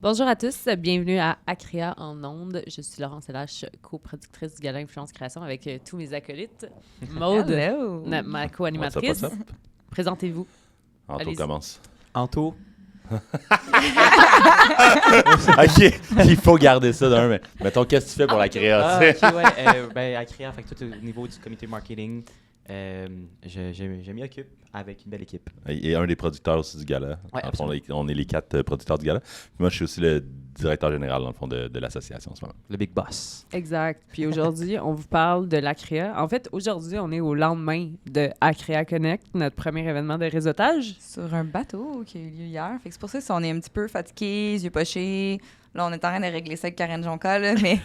Bonjour à tous, bienvenue à Acrea en ondes. Je suis Laurence Lache, coproductrice du Gala Influence Création avec tous mes acolytes. Maude, ma co-animatrice. What's up? Présentez-vous. Anto Allez-y. commence. Anto. OK, il faut garder ça d'un, mais mettons, qu'est-ce que tu fais pour la créa? tu sais? OK, ouais. À créer, fait que tout au niveau du comité marketing, je m'y occupe avec une belle équipe. Et un des producteurs aussi du gala. Ouais, Dans le fond, on est les 4 producteurs du gala. Puis moi, je suis aussi le directeur général, dans le fond, de l'association en ce moment. Le big boss. Exact. Puis aujourd'hui, on vous parle de l'Acrea. En fait, aujourd'hui, on est au lendemain de Acrea Connect, notre premier événement de réseautage. Sur un bateau qui a eu lieu hier. Fait que c'est pour ça qu'on est un petit peu fatigués, yeux pochés. Là, on est en train de régler ça avec Karen Jonca, là, mais...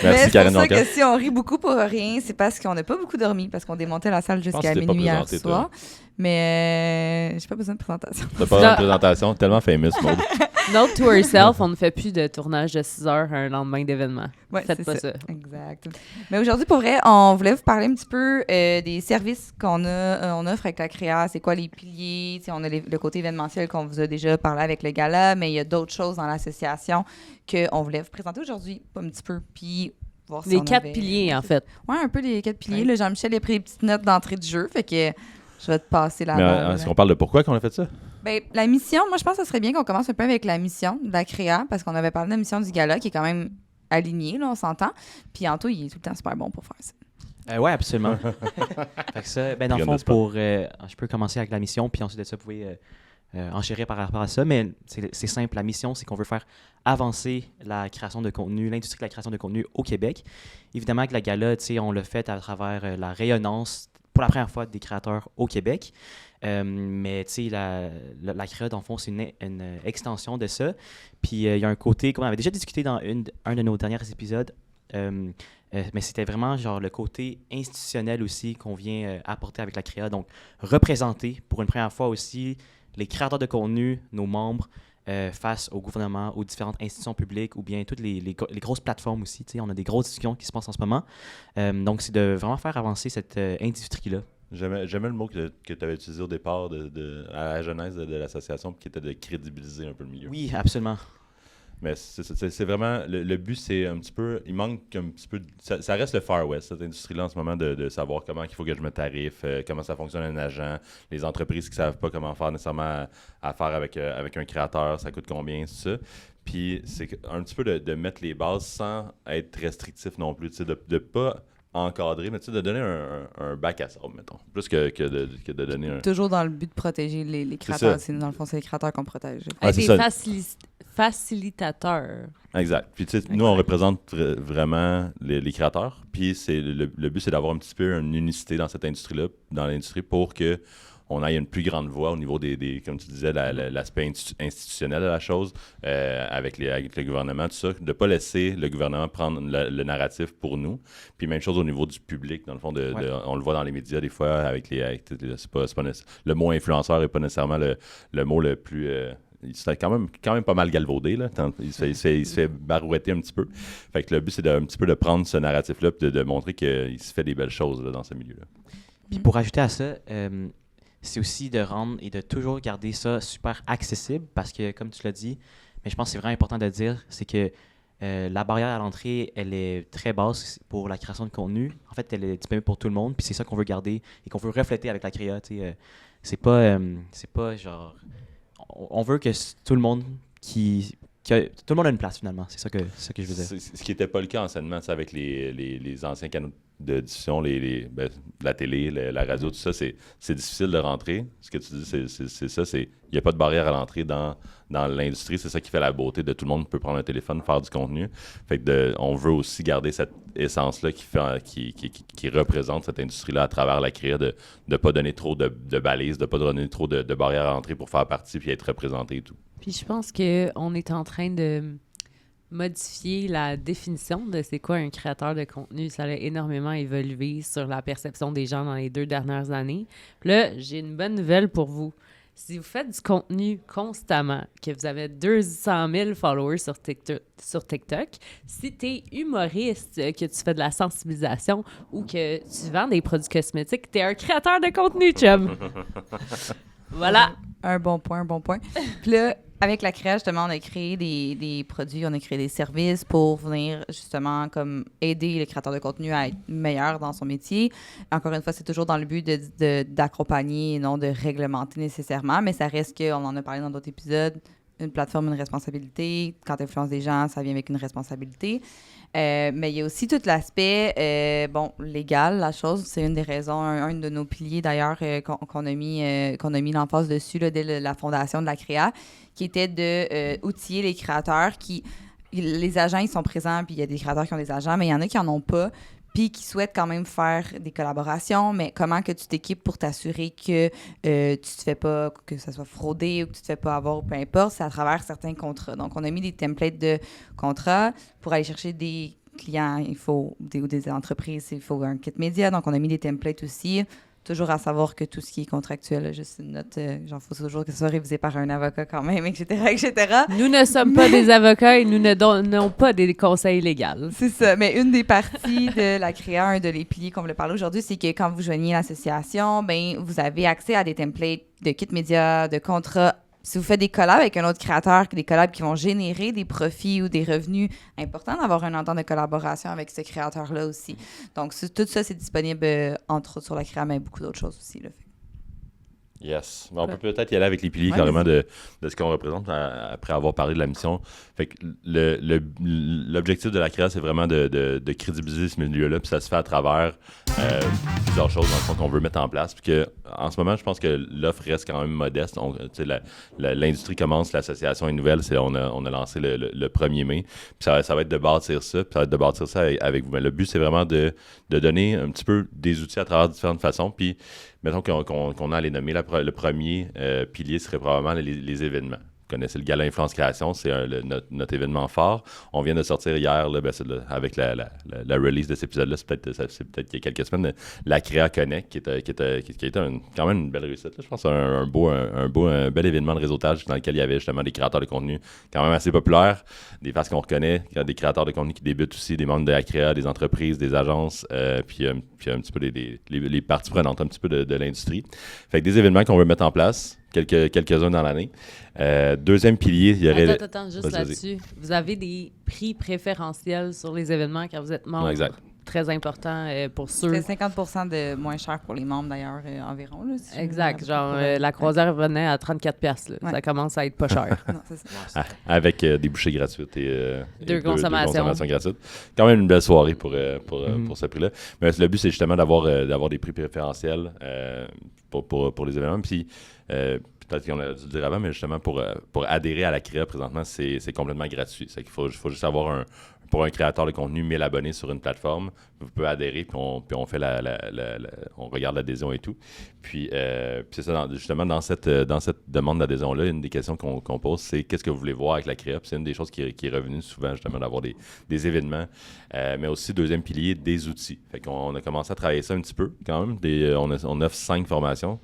Mais c'est Karen pour ça Jonca. que si on rit beaucoup pour rien, c'est parce qu'on n'a pas beaucoup dormi, parce qu'on démontait la salle pense jusqu'à que t'es pas minuit hier présenté, soir. Mais j'ai pas besoin de présentation. T'as pas une présentation tellement famous, Maud. Note to ourselves, on ne fait plus de tournage de 6 heures un lendemain d'événement. Ouais, Faites c'est pas ça. Exact. Mais aujourd'hui, pour vrai, on voulait vous parler un petit peu des services qu'on on offre avec la Créa. C'est quoi les piliers? T'sais, on a le côté événementiel qu'on vous a déjà parlé avec le gala, mais il y a d'autres choses dans l'association qu'on voulait vous présenter aujourd'hui, un petit peu, puis voir si Les on 4 avait- piliers, en fait. Ouais, un peu les 4 piliers. Ouais. Là, Jean-Michel a pris des petites notes d'entrée de jeu, fait que je vais te passer la Mais balle. est-ce qu'on parle de pourquoi qu'on a fait ça? Ben, la mission, moi, je pense que ce serait bien qu'on commence un peu avec la mission de la Créa, parce qu'on avait parlé de la mission du gala, qui est quand même alignée, là, on s'entend. Puis Anto, il est tout le temps super bon pour faire ça. Ouais, absolument. Fait que ça, dans le Pris on fond, the spot. je peux commencer avec la mission, puis ensuite de ça, vous pouvez enchérir par rapport à ça. Mais c'est simple, la mission, c'est qu'on veut faire avancer la création de contenu, l'industrie de la création de contenu au Québec. Évidemment que la gala, on l'a fait à travers la rayonnance pour la première fois des créateurs au Québec. Mais la créa, dans le fond, c'est une extension de ça. Puis il y a un côté, comme on avait déjà discuté dans un de nos derniers épisodes, mais c'était vraiment genre le côté institutionnel aussi qu'on vient apporter avec la créa. Donc, représenter pour une première fois aussi les créateurs de contenu, nos membres, face au gouvernement, aux différentes institutions publiques ou bien toutes les grosses plateformes aussi. On a des grosses discussions qui se passent en ce moment. Donc, c'est de vraiment faire avancer cette industrie-là. J'aimais le mot que tu avais utilisé au départ à la genèse de l'association, qui était de crédibiliser un peu le milieu. Oui, absolument. Mais c'est vraiment... Le but, c'est un petit peu... Il manque un petit peu... Ça reste le Far West, cette industrie-là, en ce moment, de savoir comment il faut que je me tarife, comment ça fonctionne un agent, les entreprises qui ne savent pas comment faire nécessairement affaire avec un créateur, ça coûte combien, tout ça. Puis c'est un petit peu de mettre les bases sans être restrictif non plus, de ne pas encadrer, mais de donner un bac à sable, mettons, plus que de donner un... Toujours dans le but de protéger les créateurs. Dans le fond, c'est les créateurs qu'on protège. Ouais, Avec c'est des ça. facilitateurs. Exact. Puis tu sais, nous, on représente vraiment les créateurs. Puis le but, c'est d'avoir un petit peu une unicité dans cette industrie-là, dans l'industrie, pour que on ait une plus grande voix au niveau comme tu disais, l'aspect institutionnel de la chose, avec le gouvernement, tout ça, de ne pas laisser le gouvernement prendre le narratif pour nous. Puis même chose au niveau du public, dans le fond, on le voit dans les médias des fois, c'est pas le mot influenceur n'est pas nécessairement le mot le plus... il se fait quand même pas mal galvaudé, là. Il se fait barouetter un petit peu. Fait que le but, c'est un petit peu de prendre ce narratif-là et de montrer qu'il se fait des belles choses là, dans ce milieu-là. Puis pour ajouter à ça, c'est aussi de rendre et de toujours garder ça super accessible parce que, comme tu l'as dit, mais je pense que c'est vraiment important de dire, c'est que la barrière à l'entrée, elle est très basse pour la création de contenu. En fait, elle est disponible pour tout le monde, puis c'est ça qu'on veut garder et qu'on veut refléter avec la créa. C'est pas genre... On veut que tout le monde tout le monde a une place, finalement. C'est ça que je veux dire. Ce qui n'était pas le cas anciennement, avec les anciens canaux de diffusion, la télé, la radio, tout ça, c'est difficile de rentrer. Ce que tu dis, c'est ça, il n'y a pas de barrière à l'entrée dans l'industrie. C'est ça qui fait la beauté de tout le monde peut prendre un téléphone, faire du contenu. Fait que on veut aussi garder cette essence-là qui représente cette industrie-là à travers la créa, de ne pas donner trop de balises, de ne pas donner trop de barrières à l'entrée pour faire partie puis être représenté et tout. Puis je pense qu'on est en train de modifier la définition de c'est quoi un créateur de contenu. Ça a énormément évolué sur la perception des gens dans les 2 dernières années. Puis là, j'ai une bonne nouvelle pour vous. Si vous faites du contenu constamment, que vous avez 200 000 followers sur TikTok, si tu es humoriste, que tu fais de la sensibilisation ou que tu vends des produits cosmétiques, tu es un créateur de contenu, chum! Voilà! Un bon point. Puis là, avec la créa, justement, on a créé des produits, on a créé des services pour venir, justement, comme aider les créateurs de contenu à être meilleurs dans son métier. Encore une fois, c'est toujours dans le but d'accompagner et non de réglementer nécessairement, mais ça reste on en a parlé dans d'autres épisodes, une plateforme, une responsabilité. Quand tu influences des gens, ça vient avec une responsabilité. Mais il y a aussi tout l'aspect, légal, la chose. C'est une des raisons, un de nos piliers d'ailleurs qu'on a mis l'emphase dessus là, dès la fondation de la créa, qui était de outiller les créateurs les agents, ils sont présents, puis il y a des créateurs qui ont des agents, mais il y en a qui n'en ont pas, puis qui souhaitent quand même faire des collaborations, mais comment que tu t'équipes pour t'assurer que tu te fais pas, que ça soit fraudé ou que tu te fais pas avoir, ou peu importe, c'est à travers certains contrats. Donc, on a mis des templates de contrats pour aller chercher des clients, ou des entreprises, il faut un kit média, donc on a mis des templates aussi. Toujours à savoir que tout ce qui est contractuel, là, juste une note, genre, il faut toujours que ce soit révisé par un avocat quand même, etc. Nous ne sommes pas des avocats et nous ne donnons pas des conseils légaux. C'est ça. Mais une des parties de la créa, un de les piliers qu'on voulait parler aujourd'hui, c'est que quand vous joignez l'association, ben vous avez accès à des templates de kits médias, de contrats. Si vous faites des collabs avec un autre créateur, des collabs qui vont générer des profits ou des revenus, important d'avoir un entente de collaboration avec ce créateur-là aussi. Donc, tout ça, c'est disponible, entre autres, sur la créa, mais beaucoup d'autres choses aussi. Là. Yes. Mais on peut peut-être y aller avec les piliers carrément de ce qu'on représente après avoir parlé de la mission. Fait que l'objectif de la créa, c'est vraiment de crédibiliser ce milieu-là, puis ça se fait à travers plusieurs choses dans le fond qu'on veut mettre en place. Puis que, en ce moment, je pense que l'offre reste quand même modeste. L'industrie commence, l'association est nouvelle, on a lancé le 1er mai. Puis ça va être de bâtir ça, puis ça va être de bâtir ça avec vous. Mais le but, c'est vraiment de donner un petit peu des outils à travers différentes façons. Puis mettons qu'on a à les nommer. Le premier pilier serait probablement les événements. Vous connaissez le Gala Influence Création, c'est notre événement fort. On vient de sortir hier, là, avec la release de cet épisode-là, c'est peut-être il y a quelques semaines, la Créa Connect, qui était quand même une belle réussite. Là. Je pense un bel événement de réseautage dans lequel il y avait justement des créateurs de contenu quand même assez populaires, des faces qu'on reconnaît, des créateurs de contenu qui débutent aussi, des membres de la Créa, des entreprises, des agences, puis un petit peu les parties prenantes un petit peu de l'industrie. Fait que des événements qu'on veut mettre en place, quelques-uns dans l'année. Deuxième pilier, il y aurait... Attends, juste là-dessus. Vous avez des prix préférentiels sur les événements quand vous êtes membre. Exact. Très important pour ceux... C'est 50% de moins cher pour les membres, d'ailleurs, environ. Là, si exact. Genre, la croisière venait à 34$. Là. Ouais. Ça commence à être pas cher. Non, c'est ça. Avec des bouchées gratuites et deux consommations gratuites. Quand même une belle soirée pour ce prix-là. Mais le but, c'est justement d'avoir des prix préférentiels pour les événements. Puis, peut-être qu'on a dû le dire avant, mais justement, pour adhérer à la créa présentement, c'est complètement gratuit. C'est qu'il faut juste avoir pour un créateur de contenu 1000 abonnés sur une plateforme, vous pouvez adhérer, puis on fait on regarde l'adhésion et tout. Puis c'est ça, justement, dans cette demande d'adhésion-là, une des questions qu'on pose, c'est qu'est-ce que vous voulez voir avec la créa? Puis c'est une des choses qui est revenue souvent, justement, d'avoir des événements, mais aussi, deuxième pilier, des outils. Fait qu'on a commencé à travailler ça un petit peu, quand même. On offre 5 formations.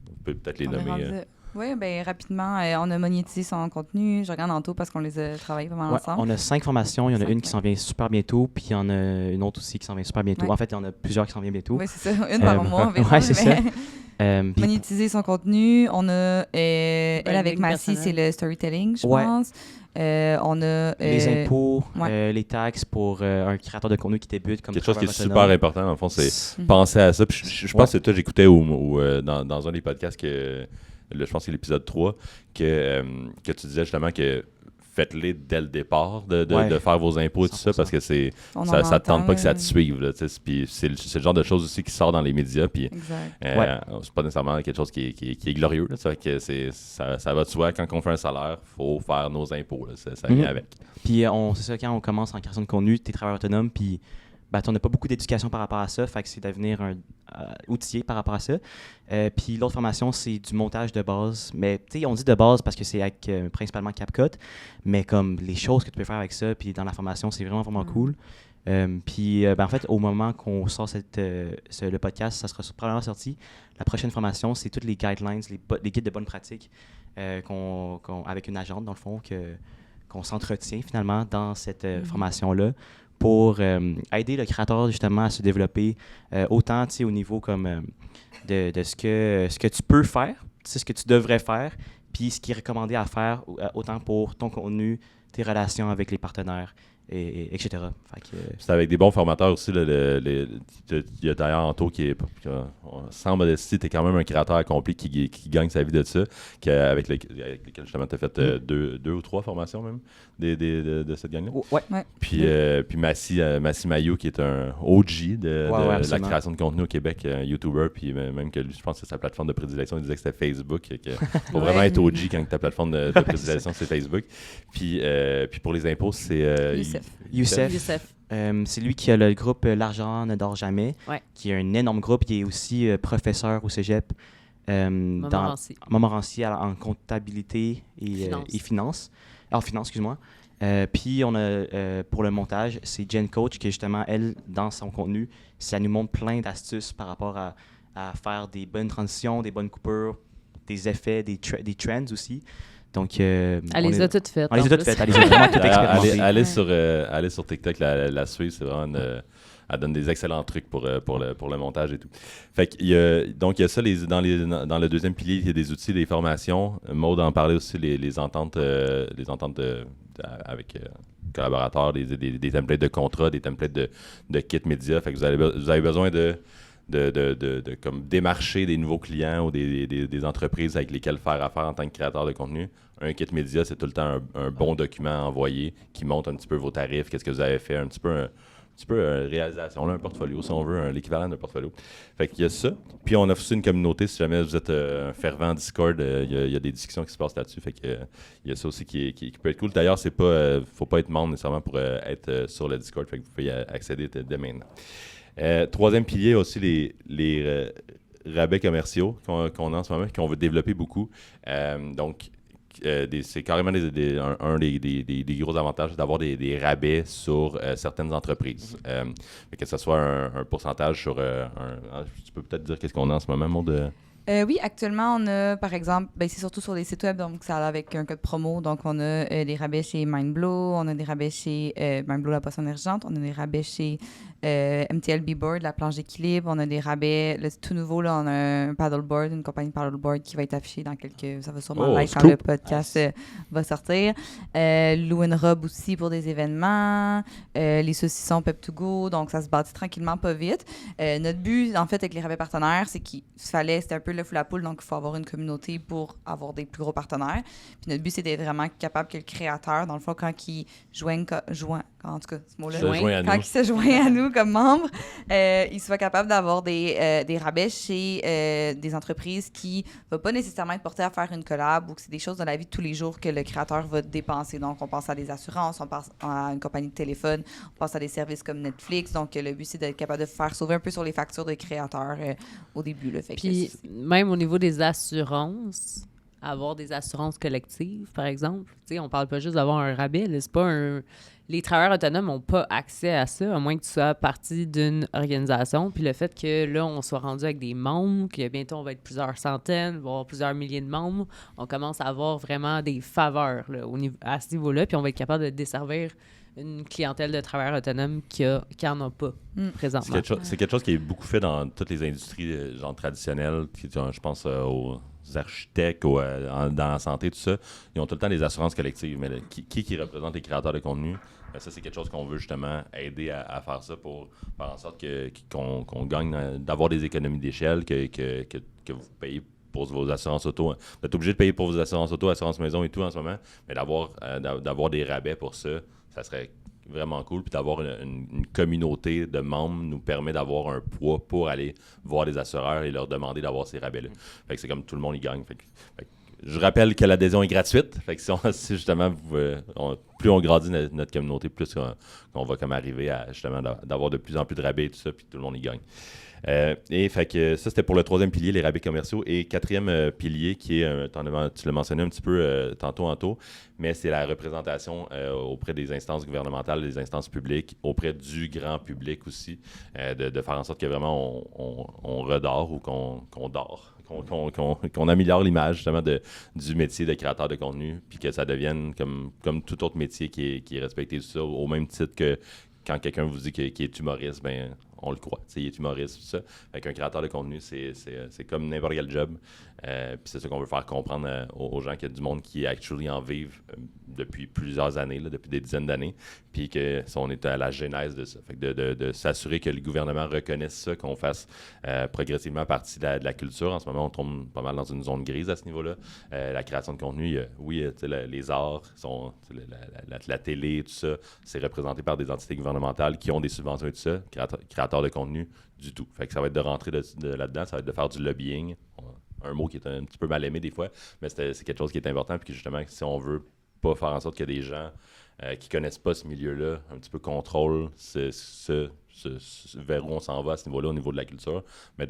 On peut peut-être les nommer. Oui, bien rapidement, on a monétisé son contenu. Je regarde en tout parce qu'on les a travaillés vraiment ensemble. On a 5 formations. Il y en a une qui s'en vient super bientôt, puis il y en a une autre aussi qui s'en vient super bientôt. Ouais. En fait, il y en a plusieurs qui s'en viennent bientôt. Oui, c'est ça. Une par mois environ. Oui, c'est ça. Monétiser son contenu. On a, elle avec Massy, c'est le storytelling, je pense. On a les impôts, les taxes pour un créateur de contenu qui débute comme quelque chose qui est super important, dans le fond, c'est penser à ça. Puis je pense que toi, j'écoutais dans un des podcasts que... je pense que c'est l'épisode 3, que tu disais justement que faites-les dès le départ de faire vos impôts et tout ça, parce que ça ne te tente pas que ça te suive. Puis c'est le genre de choses aussi qui sort dans les médias. Puis c'est pas nécessairement quelque chose qui est glorieux. Là, ça va de soi. Quand on fait un salaire, il faut faire nos impôts. Là, ça vient avec. Puis c'est ça, quand on commence en création de contenu, tu es travailleur autonome, puis on n'a pas beaucoup d'éducation par rapport à ça, fait que c'est devenir un outillé par rapport à ça. Puis l'autre formation, c'est du montage de base. Mais tu sais, on dit de base parce que c'est avec principalement CapCut, mais comme les choses que tu peux faire avec ça, puis dans la formation, c'est vraiment, vraiment cool. Puis en fait, au moment qu'on sort le podcast, ça sera probablement sorti. La prochaine formation, c'est toutes les guidelines, les guides de bonne pratique avec une agente, dans le fond, qu'on s'entretient finalement dans cette formation-là, pour aider le créateur justement à se développer autant au niveau comme de ce que tu peux faire c'est ce que tu devrais faire, puis ce qui est recommandé à faire, autant pour ton contenu, tes relations avec les partenaires, etc. Fait que, c'est avec des bons formateurs aussi. Il y a d'ailleurs Anto qui est, sans modestie, tu es quand même un créateur accompli qui gagne sa vie de ça, avec lequel justement tu as fait deux ou trois formations même de cette gang-là. ouais. Puis Massi Maillot qui est un OG de la création de contenu au Québec, un YouTuber, puis même que lui, je pense que c'est sa plateforme de prédilection, il disait que c'était Facebook. Faut vraiment être OG quand ta plateforme de prédilection c'est Facebook. Puis pour les impôts, c'est Youssef. C'est lui qui a le groupe L'argent ne dort jamais, qui est un énorme groupe. Il est aussi professeur au cégep Montmorency en comptabilité et finance. En finance, excuse-moi. Puis on a pour le montage, c'est Jen Coach qui justement, elle, dans son contenu, ça nous montre plein d'astuces par rapport à faire des bonnes transitions, des bonnes coupures, des effets, des trends aussi. Donc, elle les a toutes faites. Elle les a toutes faites. Elle les a vraiment toutes expérimentées. Aller sur TikTok, la suivre, c'est vraiment elle donne des excellents trucs pour le montage et tout. Fait qu'il y a, donc il y a ça dans le deuxième pilier, il y a des outils, des formations. Maud en parlait aussi, les ententes avec collaborateurs, des templates de contrats, des templates de kits médias. Fait que vous avez besoin de comme démarcher des nouveaux clients ou des entreprises avec lesquelles faire affaire en tant que créateur de contenu. Un kit média, c'est tout le temps un bon document à envoyer qui montre un petit peu vos tarifs, qu'est-ce que vous avez fait, un petit peu une réalisation, un portfolio, si on veut, l'équivalent d'un portfolio. Fait qu'il y a ça. Puis on a aussi une communauté, si jamais vous êtes un fervent Discord, il y a des discussions qui se passent là-dessus. Fait que il y a ça aussi qui peut être cool. D'ailleurs, c'est pas, faut pas être membre nécessairement pour être sur le Discord. Fait que vous pouvez y accéder dès maintenant. Troisième pilier aussi, les rabais commerciaux qu'on a en ce moment, qu'on veut développer beaucoup. Donc, c'est carrément un des gros avantages d'avoir des rabais sur certaines entreprises. Que ce soit un pourcentage sur... tu peux peut-être dire qu'est-ce qu'on a en ce moment, Maud? Oui, actuellement, on a, par exemple, c'est surtout sur les sites web, donc ça a avec un code promo. Donc, on a des rabais chez Mindblow, on a des rabais chez Mindblow, la poisson émergente, on a des rabais chez MTL B-Board, la planche d'équilibre, on a des rabais, tout nouveau, là, on a un paddleboard, une compagnie paddleboard qui va être affichée dans ça va sûrement live quand le podcast va sortir. Lou & Rob aussi pour des événements, les saucissons Pep2Go, donc ça se bâtit tranquillement, pas vite. Notre but, en fait, avec les rabais partenaires, c'est c'était un peu le fou la poule, donc il faut avoir une communauté pour avoir des plus gros partenaires. Puis notre but, c'est d'être vraiment capable que le créateur, dans le fond, quand il en tout cas, ce mot-là, quand il se joint à nous comme membre, il soit capable d'avoir des rabais chez des entreprises qui ne vont pas nécessairement être portées à faire une collab ou que c'est des choses dans la vie de tous les jours que le créateur va dépenser. Donc, on pense à des assurances, on pense à une compagnie de téléphone, on pense à des services comme Netflix. Donc, le but, c'est d'être capable de faire sauver un peu sur les factures des créateurs au début. Là. Fait puis, même au niveau des assurances, avoir des assurances collectives, par exemple, on parle pas juste d'avoir un rabais. Là, c'est pas les travailleurs autonomes n'ont pas accès à ça, à moins que tu sois partie d'une organisation. Puis le fait que là, on soit rendu avec des membres, que bientôt on va être plusieurs centaines, voire plusieurs milliers de membres, on commence à avoir vraiment des faveurs là, à ce niveau-là. Puis on va être capable de desservir une clientèle de travailleurs autonomes qui n'en a pas présentement. C'est quelque chose qui est beaucoup fait dans toutes les industries genre traditionnelles. Je pense aux architectes ou dans la santé, tout ça. Ils ont tout le temps des assurances collectives. Mais qui représente les créateurs de contenu? Ça, c'est quelque chose qu'on veut justement aider à faire ça pour faire en sorte qu'on gagne, d'avoir des économies d'échelle, que vous payez pour vos assurances auto. Vous êtes obligé de payer pour vos assurances auto, assurance maison et tout en ce moment, mais d'avoir des rabais pour ça, ça serait vraiment cool. Puis d'avoir une communauté de membres nous permet d'avoir un poids pour aller voir les assureurs et leur demander d'avoir ces rabais-là. Fait que c'est comme tout le monde y gagne. Fait que je rappelle que l'adhésion est gratuite. Fait que si justement, plus on grandit notre communauté, plus on va comme arriver à justement d'avoir de plus en plus de rabais et tout ça, puis tout le monde y gagne. Et fait que ça, c'était pour le troisième pilier, les rabais commerciaux. Et quatrième pilier, qui est, tu l'as mentionné un petit peu tantôt, mais c'est la représentation auprès des instances gouvernementales, des instances publiques, auprès du grand public aussi, de faire en sorte que vraiment on redore ou qu'on dort. Qu'on améliore l'image justement du métier de créateur de contenu, puis que ça devienne comme tout autre métier qui est respecté, tout ça, au même titre quand quelqu'un vous dit qu'il est humoriste, ben on le croit. Il est humoriste, tout ça. Fait qu'un créateur de contenu, c'est comme n'importe quel job. Puis c'est ça qu'on veut faire comprendre aux gens qu'il y a du monde qui actually en vivent depuis plusieurs années, là, depuis des dizaines d'années, puis qu'on est à la genèse de ça. Fait que de s'assurer que le gouvernement reconnaisse ça, qu'on fasse progressivement partie de la culture. En ce moment, on tombe pas mal dans une zone grise à ce niveau-là. La création de contenu, les arts, la télé, tout ça, c'est représenté par des entités gouvernementales qui ont des subventions et tout ça. Créateurs de contenu, du tout. Fait que ça va être de rentrer là-dedans, ça va être de faire du lobbying. Un mot qui est un petit peu mal aimé des fois, mais c'est quelque chose qui est important, puis que justement, si on veut pas faire en sorte que des gens qui connaissent pas ce milieu-là, un petit peu contrôlent vers où on s'en va à ce niveau-là, au niveau de la culture, mais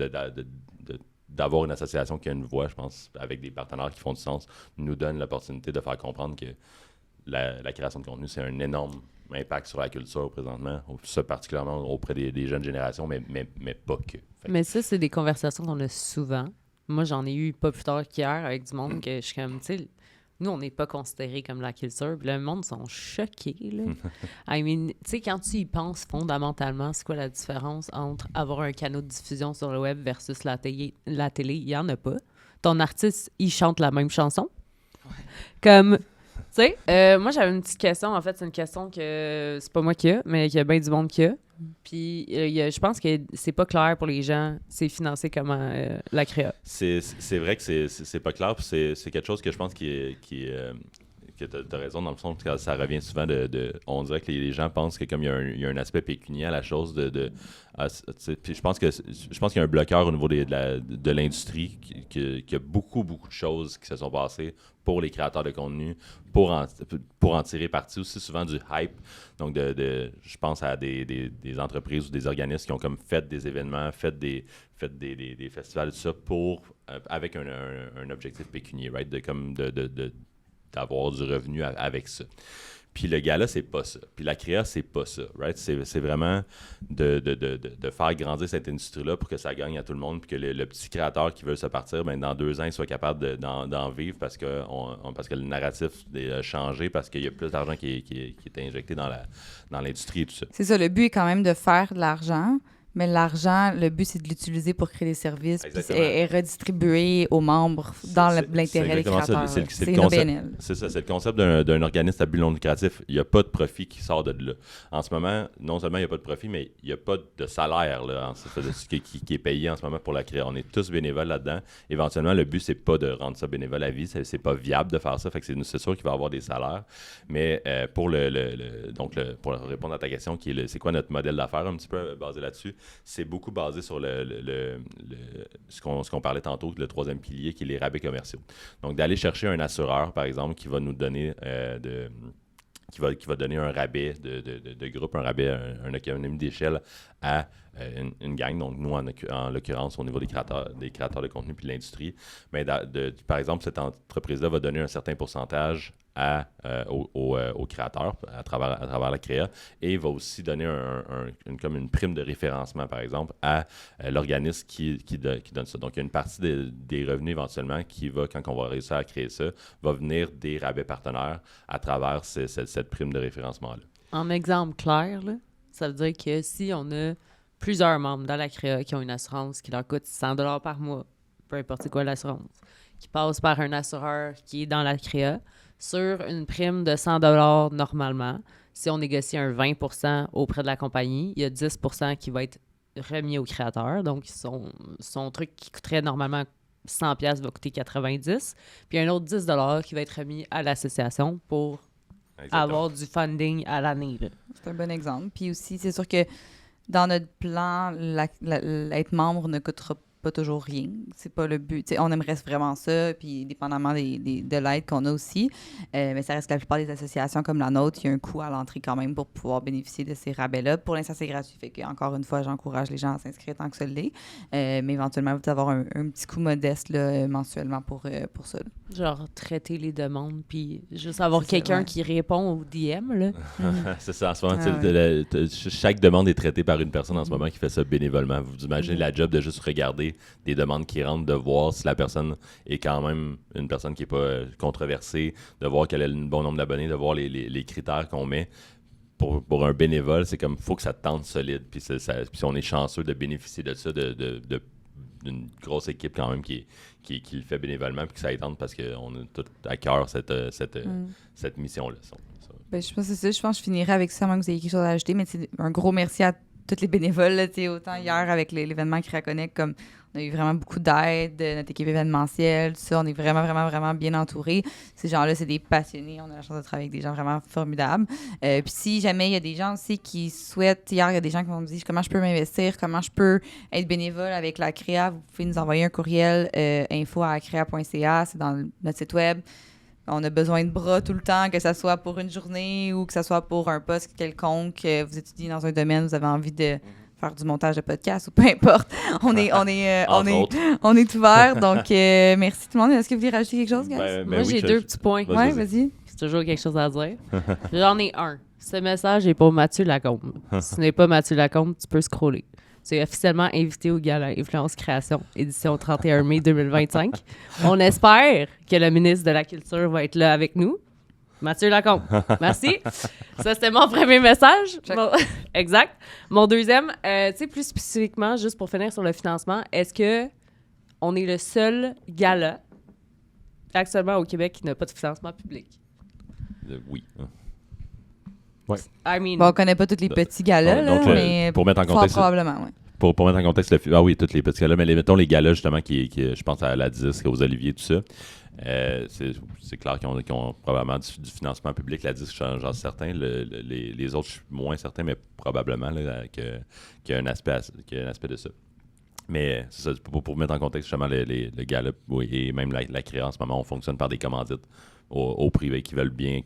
d'avoir une association qui a une voix, je pense, avec des partenaires qui font du sens, nous donne l'opportunité de faire comprendre que la création de contenu, c'est un énorme impact sur la culture présentement, ça particulièrement auprès des jeunes générations, mais pas que. Mais ça, c'est des conversations qu'on a souvent. Moi, j'en ai eu pas plus tard qu'hier avec du monde que je suis comme, tu sais, nous, on n'est pas considérés comme la culture. Puis le monde sont choqués, là. I mean, tu sais, quand tu y penses fondamentalement, c'est quoi la différence entre avoir un canal de diffusion sur le web versus la télé? Il n'y en a pas. Ton artiste, il chante la même chanson. Comme... Tu sais, moi, j'avais une petite question. En fait, c'est une question que c'est pas moi qui a, mais qu'il y a bien du monde qui a. Puis, je pense que c'est pas clair pour les gens, c'est financé comment la créa. C'est vrai que c'est pas clair, puis c'est quelque chose que je pense que tu as raison, dans le fond, que ça revient souvent on dirait que les gens pensent que comme il y a un aspect pécuniaire à la chose puis je pense qu'il y a un bloqueur au niveau de l'industrie, qu'il y a beaucoup de choses qui se sont passées pour les créateurs de contenu, pour en tirer parti aussi souvent du hype. Donc, je pense à des entreprises ou des organismes qui ont comme fait des événements, fait des festivals, tout ça, avec un objectif pécunier, right? D'avoir du revenu avec ça. Puis le gala, c'est pas ça. Puis la créa, c'est pas ça, right? C'est vraiment de faire grandir cette industrie-là pour que ça gagne à tout le monde, puis que le petit créateur qui veut se partir, ben, dans 2 ans, il soit capable d'en vivre parce que le narratif a changé, parce qu'il y a plus d'argent qui est injecté dans l'industrie et tout ça. C'est ça, le but est quand même de faire de l'argent, mais l'argent, le but, c'est de l'utiliser pour créer des services et redistribuer aux membres dans l'intérêt des créateurs. C'est une OBNL. C'est ça, c'est le concept d'un organisme à but non lucratif. Il n'y a pas de profit qui sort de là. En ce moment, non seulement il n'y a pas de profit, mais il n'y a pas de salaire là, qui est payé en ce moment pour la créer. On est tous bénévoles là-dedans. Éventuellement, le but, c'est pas de rendre ça bénévole à vie. C'est pas viable de faire ça. Fait que c'est sûr qu'il va y avoir des salaires. Mais pour répondre à ta question, c'est quoi notre modèle d'affaires un petit peu basé là-dessus? C'est beaucoup basé sur ce qu'on parlait tantôt, le 3e pilier, qui est les rabais commerciaux. Donc, d'aller chercher un assureur, par exemple, qui va nous donner qui va donner un rabais de groupe, un rabais, une économie d'échelle à une gang. Donc, nous, en l'occurrence, au niveau des créateurs de contenu puis de l'industrie, mais par exemple, cette entreprise-là va donner un certain pourcentage aux créateurs à travers la créa, et va aussi donner comme une prime de référencement, par exemple, à l'organisme qui donne ça. Donc, il y a une partie des revenus éventuellement qui va, quand on va réussir à créer ça, va venir des rabais partenaires à travers cette prime de référencement-là. En exemple clair, là, ça veut dire que si on a plusieurs membres dans la créa qui ont une assurance qui leur coûte 100$ par mois, peu importe c'est quoi l'assurance, qui passe par un assureur qui est dans la créa, sur une prime de 100$ normalement, si on négocie un 20% auprès de la compagnie, il y a 10% qui va être remis au créateur. Donc, son truc qui coûterait normalement 100$ va coûter 90$. Puis un autre 10$ qui va être remis à l'association pour avoir du funding à l'année. Là. C'est un bon exemple. Puis aussi, c'est sûr que dans notre plan, être membre ne coûtera pas toujours rien. C'est pas le but. T'sais, on aimerait vraiment ça, puis dépendamment de l'aide qu'on a aussi. Mais ça reste que la plupart des associations comme la nôtre, il y a un coût à l'entrée quand même pour pouvoir bénéficier de ces rabais-là. Pour l'instant, c'est gratuit. Fait que, encore une fois, j'encourage les gens à s'inscrire tant que ça l'est. Mais éventuellement, vous allez avoir un petit coût modeste là, mensuellement pour ça. Là. Genre, traiter les demandes, puis juste avoir quelqu'un qui répond aux DM. Là. C'est ça. En ce moment, chaque demande est traitée par une personne en ce moment qui fait ça bénévolement. Vous imaginez la job de juste regarder des demandes qui rentrent, de voir si la personne est quand même une personne qui n'est pas controversée, de voir quel est le bon nombre d'abonnés, de voir les critères qu'on met. pour un bénévole, c'est comme, faut que ça te tente solide. Puis on est chanceux de bénéficier de ça, d'une grosse équipe quand même qui le fait bénévolement, puis que ça étende parce qu'on a tout à cœur cette mission-là. Ben, je pense que c'est ça. Je pense que je finirai avec ça, à moins que vous ayez quelque chose à ajouter, mais c'est un gros merci à tous les bénévoles. Là, autant hier avec l'événement Créa Connect, comme on a eu vraiment beaucoup d'aide de notre équipe événementielle, tout ça. On est vraiment, vraiment, vraiment bien entourés. Ces gens-là, c'est des passionnés. On a la chance de travailler avec des gens vraiment formidables. Puis si jamais il y a des gens aussi qui souhaitent, hier, il y a des gens qui m'ont dit comment je peux m'investir, comment je peux être bénévole avec la Créa, vous pouvez nous envoyer un courriel info@crea.ca, c'est dans notre site web. On a besoin de bras tout le temps, que ce soit pour une journée ou que ce soit pour un poste quelconque. Vous étudiez dans un domaine, vous avez envie de faire du montage de podcast ou peu importe. On est ouvert. Donc, merci tout le monde. Est-ce que vous voulez rajouter quelque chose, guys? Moi, j'ai deux petits points. Ouais, vas-y. C'est toujours quelque chose à dire. J'en ai un. Ce message est pour Mathieu Lacombe. Si ce n'est pas Mathieu Lacombe, tu peux scroller. Tu es officiellement invité au Gala Influence Création, édition 31 mai 2025. On espère que le ministre de la Culture va être là avec nous. Mathieu Lacombe. Merci. Ça, c'était mon premier message. Exact. Mon deuxième, plus spécifiquement, juste pour finir sur le financement, est-ce que on est le seul gala actuellement au Québec qui n'a pas de financement public? Oui. Ouais. On connaît pas tous les petits galas, donc, mais pour mettre en contexte, probablement, oui. Pour mettre en contexte, oui, tous les petits galas, mais mettons les galas, justement, qui je pense à la Disque, aux Oliviers, tout ça, c'est clair qu'ils ont probablement du financement public. La Disque, j'en suis certain. Les autres, je suis moins certain, mais probablement qu'il y a un aspect de ça. Mais c'est ça, pour mettre en contexte, justement, le gala, oui, et même la Créa, en ce moment, on fonctionne par des commandites au privé qui veulent bien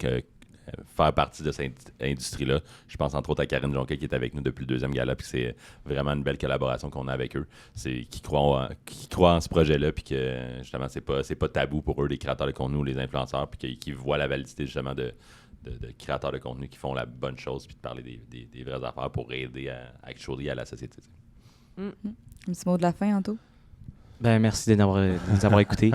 faire partie de cette industrie-là. Je pense entre autres à Karine Jonquet qui est avec nous depuis le deuxième gala, puis c'est vraiment une belle collaboration qu'on a avec eux. C'est qui croient en ce projet-là, puis que justement c'est pas tabou pour eux, les créateurs de contenu, les influenceurs, puis qui voient la validité justement de créateurs de contenu qui font la bonne chose, puis de parler des vraies affaires pour aider à la société. Un petit mot de la fin, Anto? Ben, merci de nous avoir écoutés.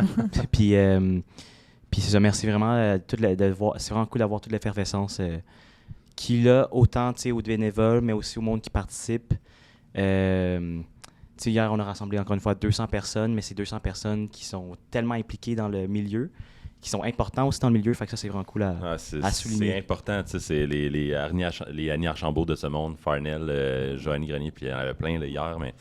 Puis c'est ça, merci vraiment de voir. C'est vraiment cool d'avoir toute l'effervescence qu'il a, autant aux bénévoles, mais aussi au monde qui participe. Hier, on a rassemblé encore une fois 200 personnes, mais c'est 200 personnes qui sont tellement impliquées dans le milieu, qui sont importants aussi dans le milieu. Fait que ça, c'est vraiment cool à souligner. C'est important, c'est les Annie Archambault de ce monde, Farnell, Joannie Grenier, puis il y en avait plein hier, mais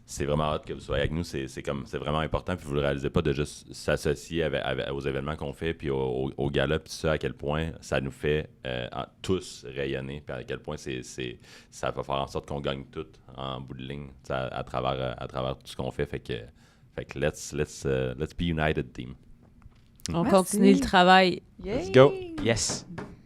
c'est vraiment hâte que vous soyez avec nous. C'est vraiment important. Puis vous ne le réalisez pas de juste s'associer aux événements qu'on fait, puis au gala, puis ça, à quel point ça nous fait tous rayonner, puis à quel point ça va faire en sorte qu'on gagne tout en bout de ligne à travers tout ce qu'on fait. Fait que let's be united, team. On continue le travail. Let's go. Yes.